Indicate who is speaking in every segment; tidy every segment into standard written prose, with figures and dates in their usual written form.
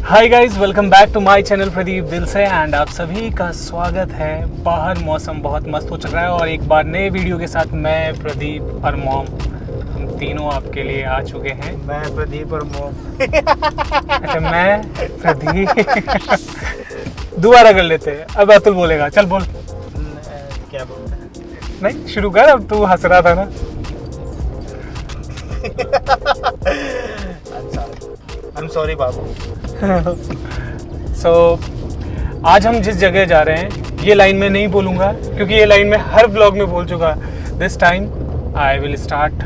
Speaker 1: Hi guys, welcome back to my channel Pradeep दिल से and आप सभी का स्वागत है। बाहर मौसम बहुत मस्त हो चल रहा है और एक बार नए वीडियो के साथ मैं प्रदीप और मॉम हम तीनों आपके लिए आ चुके हैं।
Speaker 2: मैं प्रदीप और मॉम।
Speaker 1: अच्छा, मैं प्रदीप दोबारा कर लेते हैं। अब अतुल बोलेगा, चल बोल।
Speaker 2: क्या बोलते हैं?
Speaker 1: नहीं, शुरू कर। अब तू हंस रहा था ना।
Speaker 2: I'm sorry बाबू।
Speaker 1: सो आज हम जिस जगह जा रहे हैं ये लाइन में नहीं बोलूँगा क्योंकि ये लाइन में हर ब्लॉग में बोल चुका। This time I will start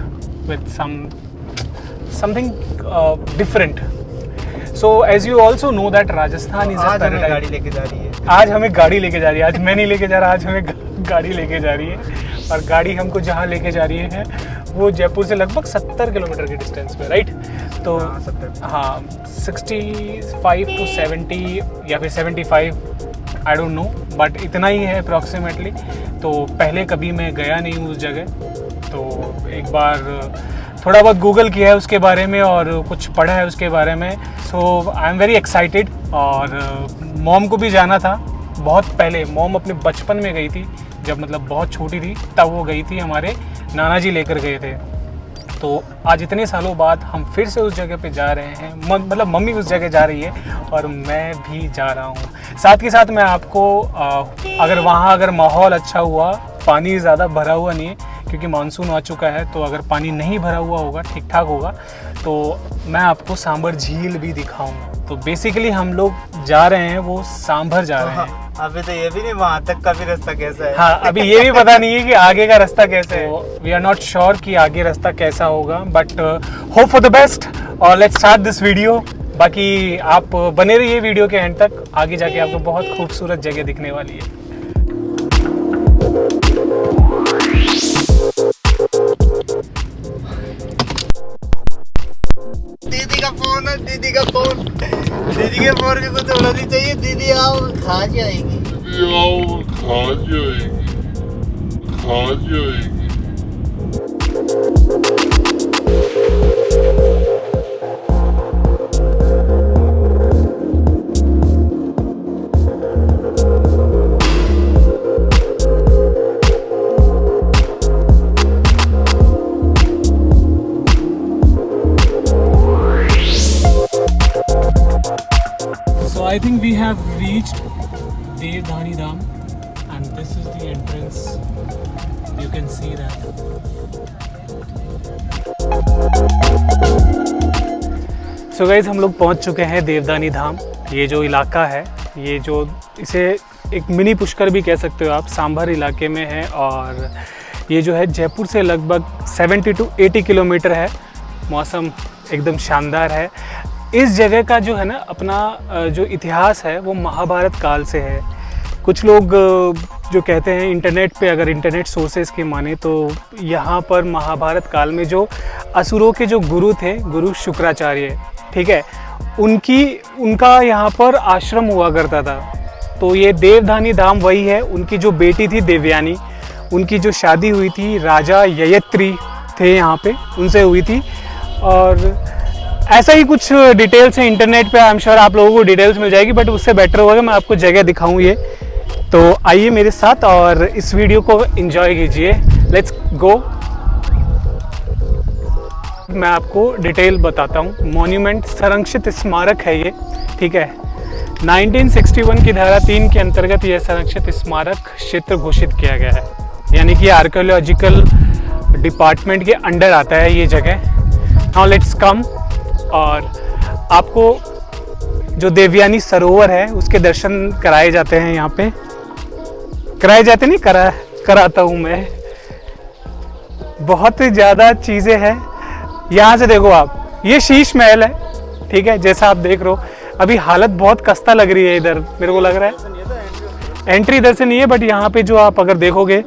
Speaker 1: with something different. So as you also know that Rajasthan is
Speaker 2: आज हमें गाड़ी लेके जा रही है।
Speaker 1: आज हमें गाड़ी लेके जा रही है। आज मैं नहीं लेके जा रहा, आज हमें गाड़ी लेके जा रही है। और गाड़ी हमको जहाँ लेके जा रही है वो जयपुर से लगभग 70 किलोमीटर के डिस्टेंस पे, राइट? तो हाँ 65 to 70 या फिर 75, आई डोंट नो, बट इतना ही है अप्रॉक्सीमेटली। तो पहले कभी मैं गया नहीं हूँ उस जगह, तो एक बार थोड़ा बहुत गूगल किया है उसके बारे में और कुछ पढ़ा है उसके बारे में। सो आई एम वेरी एक्साइटेड। और मॉम को भी जाना था बहुत पहले। मॉम अपने बचपन में गई थी, जब मतलब बहुत छोटी थी तब वो गई थी, हमारे नाना जी लेकर गए थे। तो आज इतने सालों बाद हम फिर से उस जगह पे जा रहे हैं, मतलब मम्मी उस जगह जा रही है और मैं भी जा रहा हूँ। साथ के साथ मैं आपको अगर वहाँ अगर माहौल अच्छा हुआ, पानी ज़्यादा भरा हुआ नहीं है क्योंकि मानसून आ चुका है, तो अगर पानी नहीं भरा हुआ होगा, ठीक ठाक होगा, तो मैं आपको सांभर झील भी दिखाऊंगा। तो बेसिकली हम लोग जा रहे हैं, वो सांभर जा रहे हैं।
Speaker 2: अभी तो ये भी नहीं वहाँ तक का भी रास्ता कैसा है।
Speaker 1: हाँ, अभी ये भी पता नहीं है कि आगे का रास्ता कैसे है। वी आर नॉट श्योर कि आगे रास्ता कैसा होगा, but hope for the best. और लेट्स स्टार्ट दिस वीडियो। बाकी आप बने रहिए वीडियो के एंड तक, आगे जाके आपको बहुत खूबसूरत जगह दिखने वाली है।
Speaker 2: दीदी का फोन है, दीदी का फोन। दीदी के फोन की कुछ होना नहीं चाहिए। दीदी आओ खा जाएगी, दीदी आओ खा जाएगी, खा जाएगी।
Speaker 1: I think we have reached Devdhani Dham and this is the entrance. You can see that. So guys, हम लोग पहुंच चुके हैं देवदानी धाम। ये जो इलाका है, ये जो इसे एक मिनी पुष्कर भी कह सकते हो आप, सांभर इलाके में है। और ये जो है जयपुर से लगभग 70 to 80 किलोमीटर है। मौसम एकदम शानदार है। इस जगह का जो है ना, अपना जो इतिहास है वो महाभारत काल से है। कुछ लोग जो कहते हैं इंटरनेट पे, अगर इंटरनेट सोर्सेज की माने तो यहाँ पर महाभारत काल में जो असुरों के जो गुरु थे, गुरु शुक्राचार्य, ठीक है, उनका यहाँ पर आश्रम हुआ करता था। तो ये देवधानी धाम वही है। उनकी जो बेटी थी देवयानी, उनकी जो शादी हुई थी राजा ययत्री थे यहाँ पे, उनसे हुई थी। और ऐसा ही कुछ डिटेल्स हैं इंटरनेट पे। आई एम श्योर आप लोगों को डिटेल्स मिल जाएगी, बट उससे बेटर होगा मैं आपको जगह दिखाऊं ये। तो आइए मेरे साथ और इस वीडियो को एंजॉय कीजिए। Let's go. मैं आपको डिटेल बताता हूँ। मॉन्यूमेंट संरक्षित स्मारक है ये, ठीक है। 1961 की धारा 3 के अंतर्गत यह संरक्षित स्मारक क्षेत्र घोषित किया गया है, यानी कि आर्कियोलॉजिकल डिपार्टमेंट के अंडर आता है ये जगह। नाउ लेट्स कम और आपको जो देवयानी सरोवर है उसके दर्शन कराए जाते हैं। यहाँ पे कराए जाते नहीं, कराता हूँ मैं। बहुत ज़्यादा चीज़ें हैं। यहाँ से देखो आप, ये शीश महल है, ठीक है, जैसा आप देख रहे हो। अभी हालत बहुत खस्ता लग रही है इधर, मेरे को लग रहा है। एंट्री इधर से नहीं है, बट यहाँ पे जो आप अगर देखोगे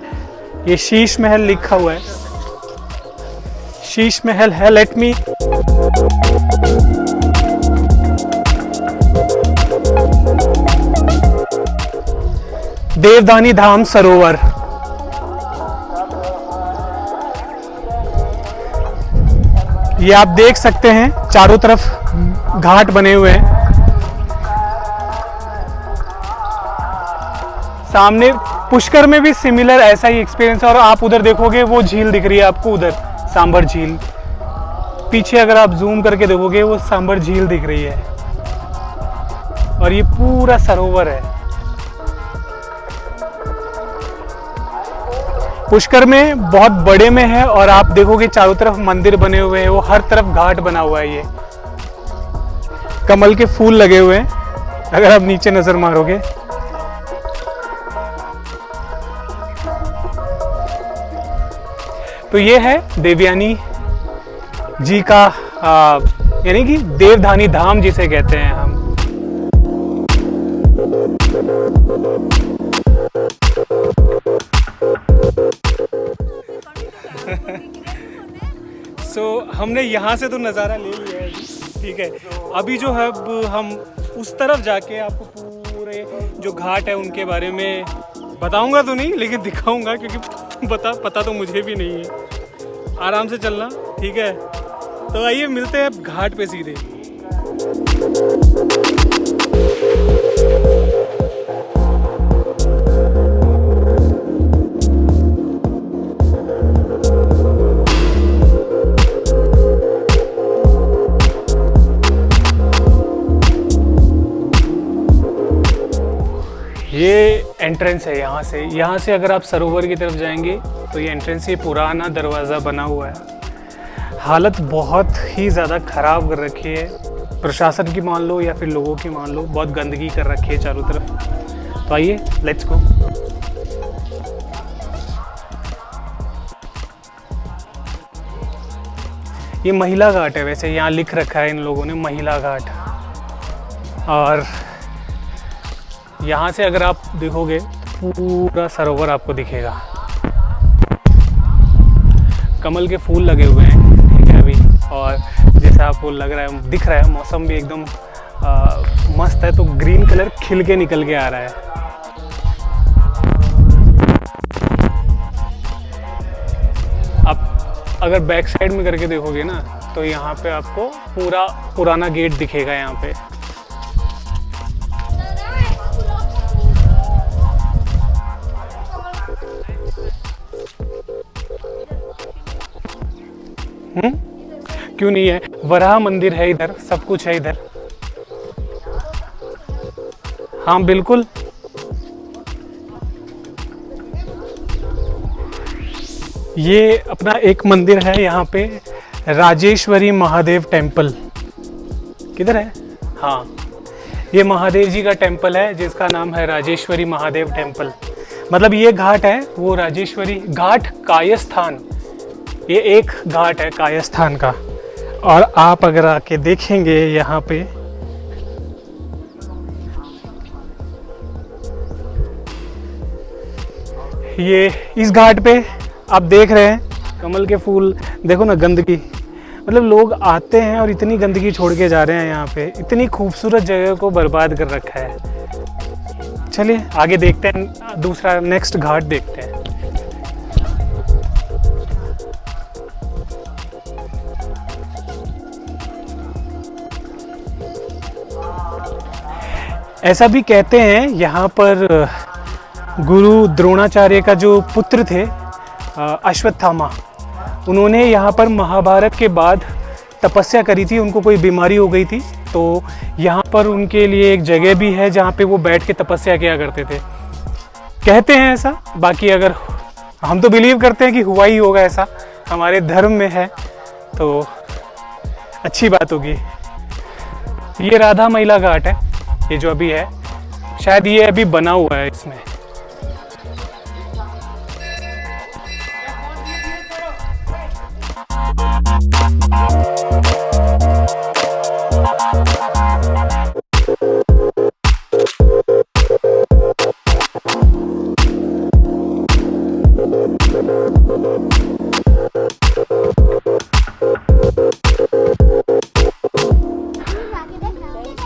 Speaker 1: ये शीश महल लिखा हुआ है, शीश महल है। लेट मी देवदानी धाम सरोवर। ये आप देख सकते हैं, चारों तरफ घाट बने हुए हैं। सामने पुष्कर में भी सिमिलर ऐसा ही एक्सपीरियंस है। और आप उधर देखोगे वो झील दिख रही है आपको, उधर सांबर झील। पीछे अगर आप जूम करके देखोगे वो सांबर झील दिख रही है। और ये पूरा सरोवर है। पुष्कर में बहुत बड़े में है। और आप देखोगे चारों तरफ मंदिर बने हुए हैं, वो हर तरफ घाट बना हुआ है। ये कमल के फूल लगे हुए हैं अगर आप नीचे नजर मारोगे। तो ये है देवयानी जी का यानी कि देवधानी धाम जिसे कहते हैं हम। हमने यहाँ से तो नज़ारा ले लिया है, ठीक है। अभी जो है हम उस तरफ जाके आपको पूरे जो घाट है उनके बारे में बताऊंगा तो नहीं, लेकिन दिखाऊंगा, क्योंकि पता तो मुझे भी नहीं है। आराम से चलना, ठीक है। तो आइए मिलते हैं घाट पे सीधे। ये एंट्रेंस है यहाँ से अगर आप सरोवर की तरफ जाएंगे तो ये एंट्रेंस, ये पुराना दरवाज़ा बना हुआ है। हालत बहुत ही ज़्यादा ख़राब कर रखी है, प्रशासन की मान लो या फिर लोगों की मान लो, बहुत गंदगी कर रखी है चारों तरफ। तो आइए लेट्स गो। ये महिला घाट है, वैसे यहाँ लिख रखा है इन लोगों ने महिला घाट। और यहाँ से अगर आप देखोगे पूरा सरोवर आपको दिखेगा। कमल के फूल लगे हुए हैं, ठीक है अभी। और जैसा आपको लग रहा है, दिख रहा है, मौसम भी एकदम मस्त है। तो ग्रीन कलर खिल के निकल के आ रहा है। आप अगर बैक साइड में करके देखोगे ना तो यहाँ पे आपको पूरा पुराना गेट दिखेगा यहाँ पे। क्यों नहीं है, वराह मंदिर है इधर, सब कुछ है इधर। हाँ बिल्कुल। ये अपना एक मंदिर है यहाँ पे, राजेश्वरी महादेव टेम्पल। किधर है? हाँ, ये महादेव जी का टेम्पल है जिसका नाम है राजेश्वरी महादेव टेम्पल। मतलब ये घाट है वो राजेश्वरी घाट कायस्थान, ये एक घाट है कायस्थान का। और आप अगर आके देखेंगे यहाँ पे, ये इस घाट पे आप देख रहे हैं कमल के फूल, देखो ना गंदगी। मतलब लोग आते हैं और इतनी गंदगी छोड़ के जा रहे हैं यहाँ पे, इतनी खूबसूरत जगह को बर्बाद कर रखा है। चलिए आगे देखते हैं, दूसरा नेक्स्ट घाट देखते हैं। ऐसा भी कहते हैं यहाँ पर गुरु द्रोणाचार्य का जो पुत्र थे अश्वत्थामा, उन्होंने यहाँ पर महाभारत के बाद तपस्या करी थी। उनको कोई बीमारी हो गई थी, तो यहाँ पर उनके लिए एक जगह भी है जहाँ पे वो बैठ के तपस्या किया करते थे। कहते हैं ऐसा, बाकी अगर हम तो बिलीव करते हैं कि हुआ ही होगा, ऐसा हमारे धर्म में है तो अच्छी बात होगी। ये राधा महिला घाट है, ये जो अभी है, शायद ये अभी बना हुआ है इसमें।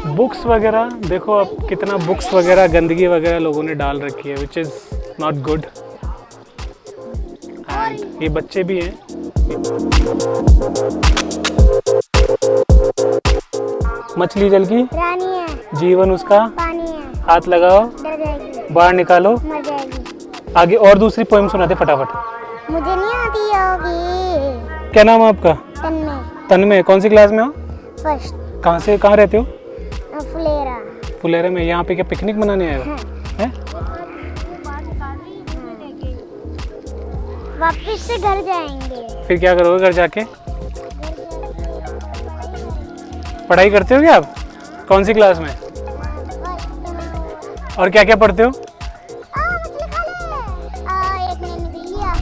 Speaker 1: बुक्स वगैरह देखो आप, कितना बुक्स वगैरह गंदगी वगैरह लोगों ने डाल रखी है, which is not good. And ये बच्चे भी हैं। मछली जल की
Speaker 3: रानी है,
Speaker 1: जीवन उसका
Speaker 3: पानी है,
Speaker 1: हाथ लगाओ
Speaker 3: डर जाएगी।
Speaker 1: बाहर निकालो।
Speaker 3: मर जाएगी।
Speaker 1: आगे और दूसरी पोएम सुनाते फटाफट।
Speaker 3: मुझे नहीं आती होगी।
Speaker 1: क्या नाम है आपका?
Speaker 3: तन्मय।
Speaker 1: तन्मय। कौन सी क्लास में हो?
Speaker 3: फर्स्ट।
Speaker 1: कहाँ से, कहाँ रहते हो?
Speaker 3: फुलेरा।
Speaker 1: फुलेरा में। यहाँ पे क्या पिकनिक मनाने आए हो?
Speaker 3: हाँ।
Speaker 1: हैं?
Speaker 3: वापस से घर जाएंगे।
Speaker 1: फिर क्या करोगे घर जाके? पढ़ाई करते हो क्या आप? कौन सी क्लास में? और क्या क्या पढ़ते हो?
Speaker 3: मछली खा ले। एक मैंने भी लिया।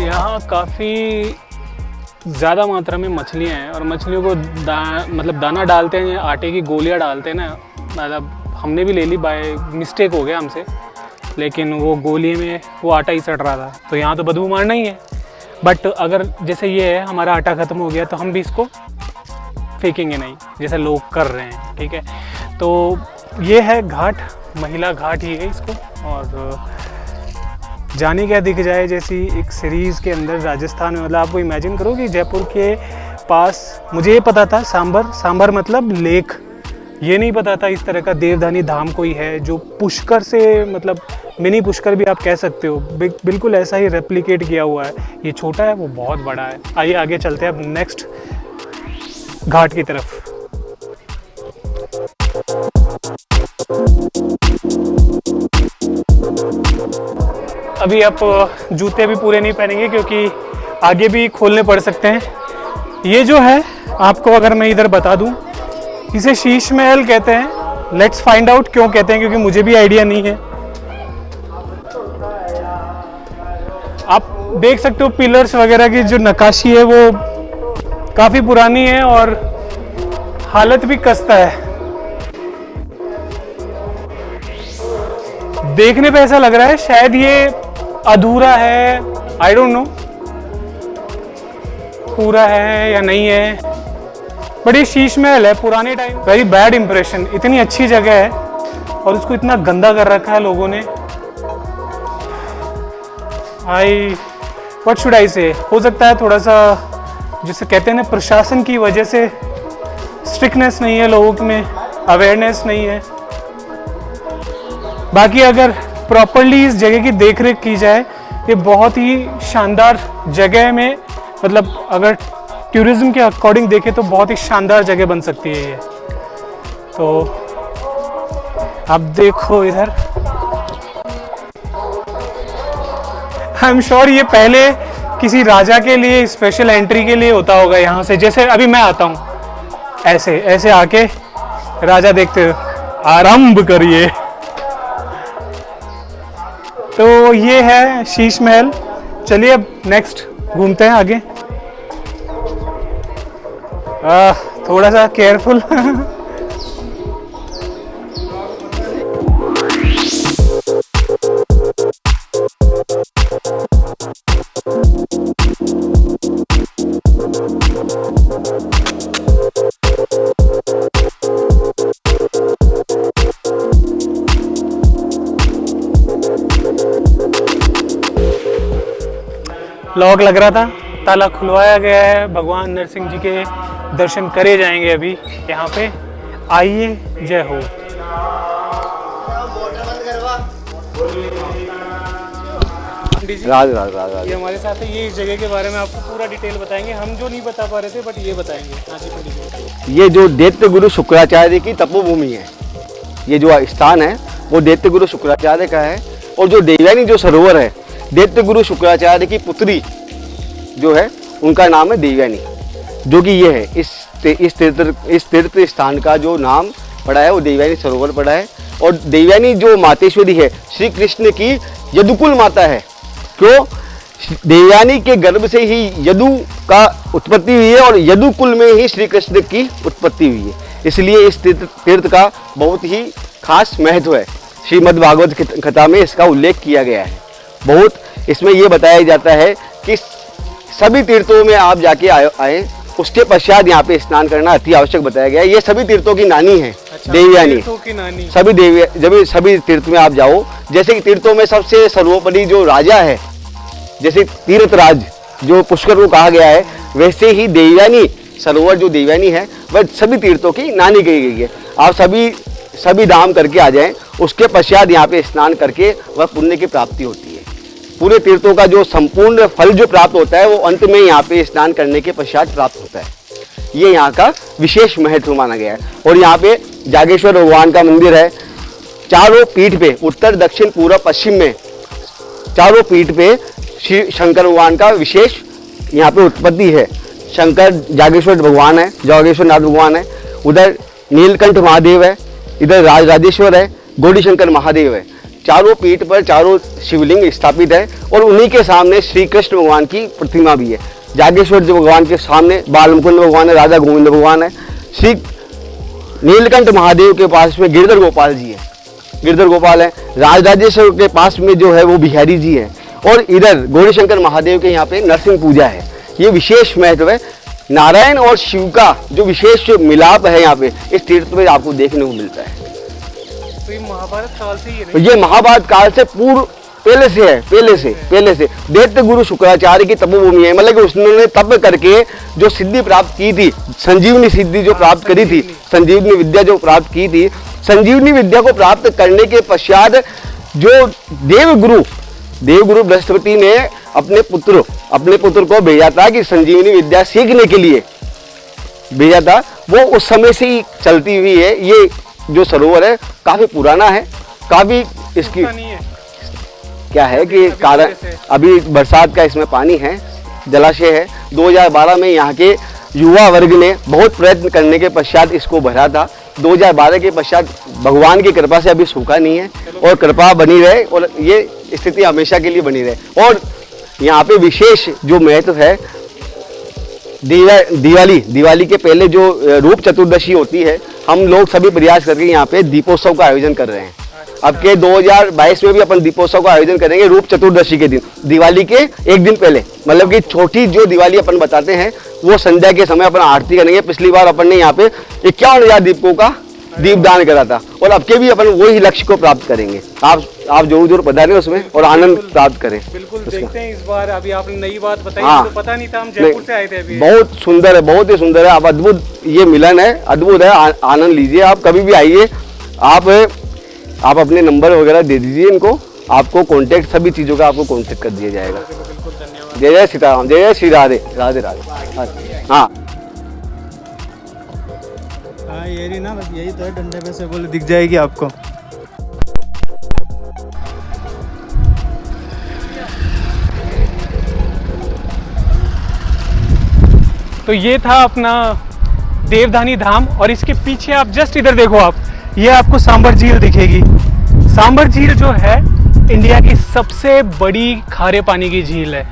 Speaker 1: यहाँ काफ़ी ज़्यादा मात्रा में मछलियाँ हैं और मछलियों को मतलब दाना डालते हैं, आटे की गोलियाँ डालते हैं ना। मतलब हमने भी ले ली, बाय मिस्टेक हो गया हमसे, लेकिन वो गोली में वो आटा ही सड़ रहा था। तो यहाँ तो बदबू मारना ही है। बट अगर जैसे ये है हमारा आटा ख़त्म हो गया तो हम भी इसको फेंकेंगे नहीं जैसे लोग कर रहे हैं, ठीक है। तो ये है घाट, महिला घाट ही है इसको। और जाने क्या दिख जाए जैसी एक सीरीज़ के अंदर राजस्थान में, मतलब आपको इमेजिन करो कि जयपुर के पास, मुझे ये पता था सांबर मतलब लेक, ये नहीं पता था इस तरह का देवधानी धाम कोई है जो पुष्कर से, मतलब मिनी पुष्कर भी आप कह सकते हो, बिल्कुल ऐसा ही रेप्लिकेट किया हुआ है। ये छोटा है, वो बहुत बड़ा है। आइए आगे चलते हैं अब नेक्स्ट घाट की तरफ। अभी आप जूते भी पूरे नहीं पहनेंगे क्योंकि आगे भी खोलने पड़ सकते हैं। ये जो है आपको अगर मैं इधर बता दूं, इसे शीश महल कहते हैं। लेट्स फाइंड आउट क्यों कहते हैं, क्योंकि मुझे भी आइडिया नहीं है। आप देख सकते हो पिलर्स वगैरह की जो नक्काशी है वो काफ़ी पुरानी है और हालत भी कस्ता है। देखने पे ऐसा लग रहा है शायद ये अधूरा है, आई डोंट नो पूरा है या नहीं है, बट ये शीश महल है पुराने टाइम। Very bad impression. इतनी अच्छी जगह है और उसको इतना गंदा कर रखा है लोगों ने। व्हाट शुड आई से, हो सकता है थोड़ा सा जिसे कहते हैं ना प्रशासन की वजह से स्ट्रिक्टनेस नहीं है लोगों में, अवेयरनेस नहीं है। बाकी अगर प्रॉपरली इस जगह की देखरेख की जाए, ये बहुत ही शानदार जगह में, मतलब अगर टूरिज्म के अकॉर्डिंग देखें तो बहुत ही शानदार जगह बन सकती है ये। तो आप देखो इधर, आई एम श्योर ये पहले किसी राजा के लिए स्पेशल एंट्री के लिए होता होगा यहाँ से। जैसे अभी मैं आता हूँ ऐसे ऐसे आके राजा देखते हो, आरंभ करिए। तो ये है शीश महल। चलिए अब नेक्स्ट घूमते हैं आगे। थोड़ा सा केयरफुल। लॉक लग रहा था, ताला खुलवाया गया है। भगवान नरसिंह जी के दर्शन करे जाएंगे अभी यहाँ पे। आइए, जय हो।
Speaker 4: राज राज राज राज
Speaker 1: ये हमारे साथ है, ये इस जगह के बारे में आपको पूरा डिटेल बताएंगे। हम जो नहीं बता पा रहे थे बट ये बताएंगे। हाँ जी पंडित जी बताइए।
Speaker 4: ये जो दैत्य गुरु शुक्राचार्य की तपोभूमि है, ये जो स्थान है वो दैत्य गुरु शुक्राचार्य का है। और जो देवयानी जो सरोवर है, दैत्य गुरु शुक्राचार्य की पुत्री जो है उनका नाम है देवयानी, जो कि ये है इस तीर्थ स्थान का जो नाम पड़ा है वो देवयानी सरोवर पड़ा है। और देवयानी जो मातेश्वरी है श्री कृष्ण की यदुकुल माता है। क्यों? देवयानी के गर्भ से ही यदु का उत्पत्ति हुई है और यदुकुल में ही श्री कृष्ण की उत्पत्ति हुई है, इसलिए इस तीर्थ का बहुत ही खास महत्व है। श्रीमद् भागवत कथा में इसका उल्लेख किया गया है। बहुत इसमें ये बताया जाता है कि सभी तीर्थों में आप जाके आए, उसके पश्चात यहाँ पे स्नान करना अति आवश्यक बताया गया है। ये सभी तीर्थों की नानी है। अच्छा, देवयानी
Speaker 1: की नानी।
Speaker 4: जब सभी तीर्थ में आप जाओ, जैसे कि तीर्थों में सबसे सर्वोपरि जो राजा है जैसे तीर्थराज जो पुष्कर को कहा गया है, वैसे ही देवयानी सरोवर जो देवयानी है वह सभी तीर्थों की नानी कही गई है। आप सभी दाम करके आ जाएं, उसके पश्चात यहाँ पे स्नान करके वह पुण्य की प्राप्ति होती है। पूरे तीर्थों का जो संपूर्ण फल जो प्राप्त होता है वो अंत में यहाँ पे स्नान करने के पश्चात प्राप्त होता है। ये यहाँ का विशेष महत्व माना गया है। और यहाँ पे जागेश्वर भगवान का मंदिर है। चारों पीठ पे, उत्तर दक्षिण पूर्व पश्चिम में चारों पीठ पे श्री शंकर भगवान का विशेष यहाँ पे उत्पत्ति है। शंकर जागेश्वर भगवान है, जागेश्वर नाथ भगवान है, उधर नीलकंठ महादेव है, इधर राजेश्वर है, गौरी शंकर महादेव है। चारों पीठ पर चारों शिवलिंग स्थापित है और उन्हीं के सामने श्री कृष्ण भगवान की प्रतिमा भी है। जागेश्वर जी भगवान के सामने बाल मुकुंद भगवान है, राधा गोविंद भगवान है। श्री नीलकंठ महादेव के पास में गिरधर गोपाल जी है, गिरधर गोपाल है। राजेश्वर के पास में जो है वो बिहारी जी है और इधर गौरी शंकर महादेव के यहाँ पे नरसिंह पूजा है। ये विशेष महत्व है। नारायण और शिव का जो विशेष मिलाप है यहाँ पे इस तीर्थ में आपको देखने को मिलता है।
Speaker 1: तो ये महाभारत काल से ही है?
Speaker 4: ये महाभारत काल से पहले से है, पहले से दैत्य गुरु शुक्राचार्य की तपोभूमि है। मतलब कि उसने तप करके जो सिद्धि प्राप्त की थी, संजीवनी सिद्धि जो प्राप्त करी थी, संजीवनी विद्या जो प्राप्त की थी, संजीवनी विद्या को प्राप्त करने के पश्चात जो देवगुरु बृहस्पति ने अपने पुत्र को भेजा था कि संजीवनी विद्या सीखने के लिए भेजा था, वो उस समय से ही चलती हुई है। ये जो सरोवर है काफी पुराना है, काफी इसकी क्या है कि कारण अभी बरसात का इसमें पानी है, जलाशय है। 2012 में यहाँ के युवा वर्ग ने बहुत प्रयत्न करने के पश्चात इसको भरा था। 2012 के पश्चात भगवान की कृपा से अभी सूखा नहीं है और कृपा बनी रहे और ये स्थिति हमेशा के लिए बनी रहे। और यहाँ पे विशेष जो महत्व है, दिवाली के पहले जो रूप चतुर्दशी होती है, हम लोग सभी प्रयास करके यहाँ पे दीपोत्सव का आयोजन कर रहे हैं। अब के 2022 में भी अपन दीपोत्सव का आयोजन करेंगे रूप चतुर्दशी के दिन, दिवाली के एक दिन पहले। मतलब कि छोटी जो दिवाली अपन बताते हैं वो संध्या के समय अपन आरती करेंगे। पिछली बार अपन ने यहाँ पे 51,000 दीपकों का दीपदान करा था और अब के भी अपन वही लक्ष्य को प्राप्त करेंगे। आप जरूर पधारें उसमें और आनंद प्राप्त करें।
Speaker 1: बिल्कुल देखते हैं इस बार। अभी आपने नई बात बताई,
Speaker 4: हाँ,
Speaker 1: तो पता नहीं था, हम जयपुर से आए थे अभी।
Speaker 4: बहुत सुंदर है, बहुत ही सुंदर है। आप अद्भुत ये मिलन है, अद्भुत है। आनंद लीजिए, आप कभी भी आइए। आप अपने नंबर वगैरह दे दीजिए इनको, आपको कांटेक्ट सभी चीज़ों का आपको कांटेक्ट कर दिया जाएगा।
Speaker 1: बिल्कुल धन्यवाद।
Speaker 4: जय जय सीताराम, जय जय श्री राधे राधे राधे। हाँ
Speaker 5: हाँ, ये रही ना, बस यही तो है, डंडे पे से बोले दिख जाएगी आपको।
Speaker 1: तो ये था अपना देवधानी धाम और इसके पीछे आप जस्ट इधर देखो, आप ये आपको सांबर झील दिखेगी। सांबर झील जो है इंडिया की सबसे बड़ी खारे पानी की झील है,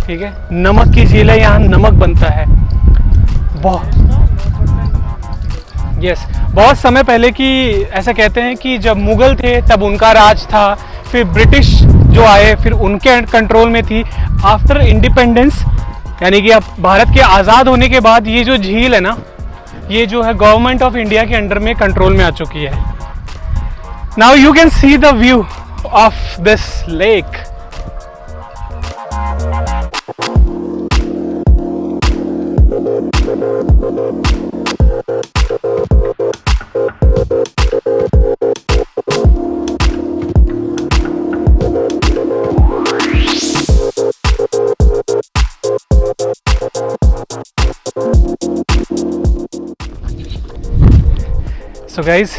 Speaker 1: ठीक है, नमक की झील है, यहाँ नमक बनता है। बहुत समय पहले की ऐसा कहते हैं कि जब मुगल थे तब उनका राज था, फिर ब्रिटिश जो आए फिर उनके कंट्रोल में थी। आफ्टर इंडिपेंडेंस यानी कि अब भारत के आज़ाद होने के बाद ये जो झील है ना, ये जो है गवर्नमेंट ऑफ इंडिया के अंडर में कंट्रोल में आ चुकी है। Now you can see the view of this lake. So guys,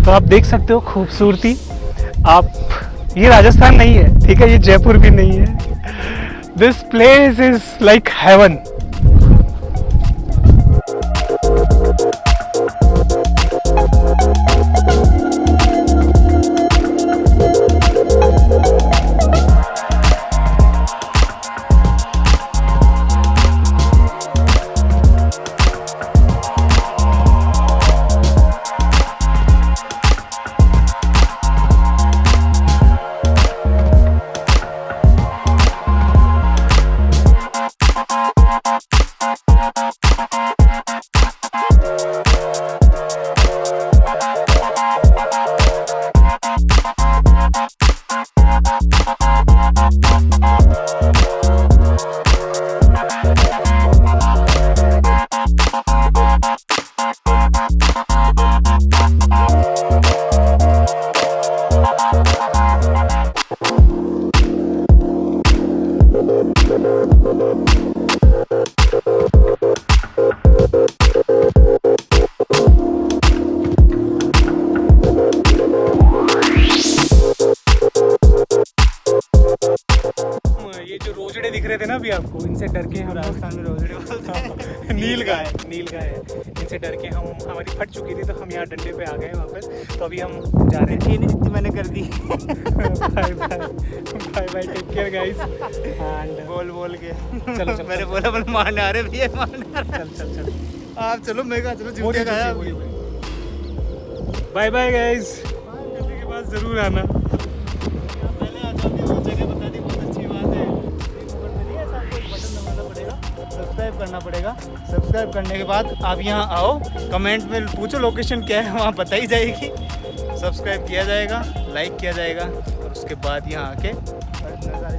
Speaker 1: तो आप देख सकते हो खूबसूरती। आप ये राजस्थान नहीं है, ठीक है, ये जयपुर भी नहीं है। This place is like heaven. भी आपको, इनसे डर के हम
Speaker 5: राजस्थान में रोजड़ी बोलते हैं।
Speaker 1: नील गाय इनसे डर के हम, हमारी फट चुकी थी तो हम यहाँ डंडे पे आ गए वापस। तो अभी हम जा रहे हैं।
Speaker 5: ये नहीं जितनी मैंने कर दी।
Speaker 1: Bye bye, take care guys. And
Speaker 5: बोल के
Speaker 1: चलो चलो
Speaker 5: मैंने बोला बोल मारने आ रहे भैया मारने आ रहे।
Speaker 1: चल
Speaker 5: आप चलो मैं कहा चलो जूते खाया
Speaker 1: बाय बाय गाइस, करने के बाद जरूर आना।
Speaker 5: पहले आ जाती वो जगह बता दी, बहुत अच्छी बात है। ऊपर में नहीं है, आपको एक बटन दबाना पड़ेगा, सब्सक्राइब करना पड़ेगा। सब्सक्राइब करने के बाद आप यहाँ आओ, कमेंट में पूछो लोकेशन क्या है, वहाँ बताई जाएगी। सब्सक्राइब किया जाएगा, लाइक किया जाएगा और उसके बाद यहाँ आके नज़ारे